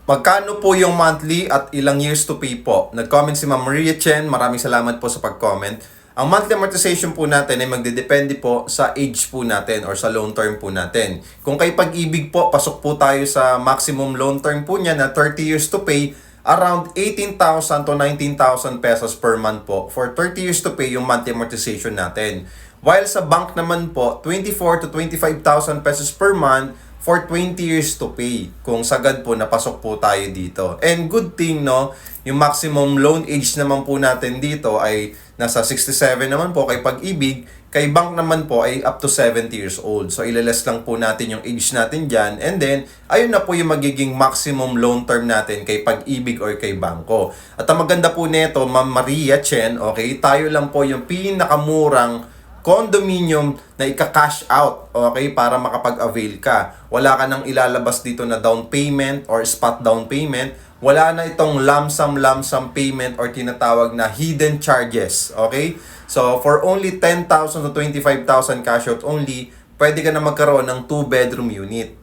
Magkano po yung monthly at ilang years to pay po? Nag-comment si Ma'am Maria Chen. Maraming salamat po sa pag-comment. Ang monthly amortization po natin ay magdedepende po sa age po natin or sa loan term po natin. Kung kay Pag-ibig po, pasok po tayo sa maximum loan term po niya na 30 years to pay, around 18,000 to 19,000 pesos per month po for 30 years to pay yung monthly amortization natin. While sa bank naman po, 24 to 25,000 pesos per month for 20 years to pay. Kung sagad po, napasok po tayo dito. And good thing, no, yung maximum loan age naman po natin dito ay nasa 67 naman po kay Pag-ibig. Kay bank naman po ay up to 70 years old. So, ilaless lang po natin yung age natin dyan. And then, ayun na po yung magiging maximum loan term natin kay Pag-ibig or kay bangko. At ang maganda po nito, Ma'am Maria Chen, okay, tayo lang po yung pinakamurang condominium na ika-cash out, okay, para makapag-avail ka. Wala ka nang ilalabas dito na down payment or spot down payment. Wala na itong lump sum payment or tinatawag na hidden charges, okay? So, for only 10,000 to 25,000 cash out only, pwede ka na magkaroon ng 2-bedroom unit.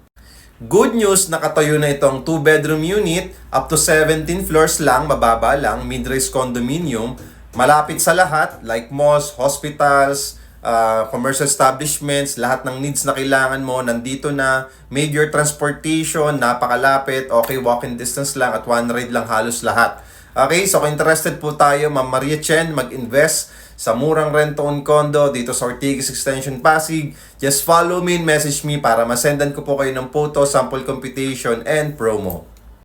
Good news, nakatayo na itong 2-bedroom unit, up to 17 floors lang, mababa lang, mid-rise condominium, malapit sa lahat, like malls, hospitals, commercial establishments, lahat ng needs na kailangan mo, nandito na. Major transportation, napakalapit, okay, walking distance lang at one ride lang halos lahat. Okay, so kung interested po tayo, Ma'am Maria Chen, mag-invest sa murang rent-to-own condo dito sa Ortigas Extension, Pasig, just follow me and message me para masendan ko po kayo ng photo, sample computation, and promo.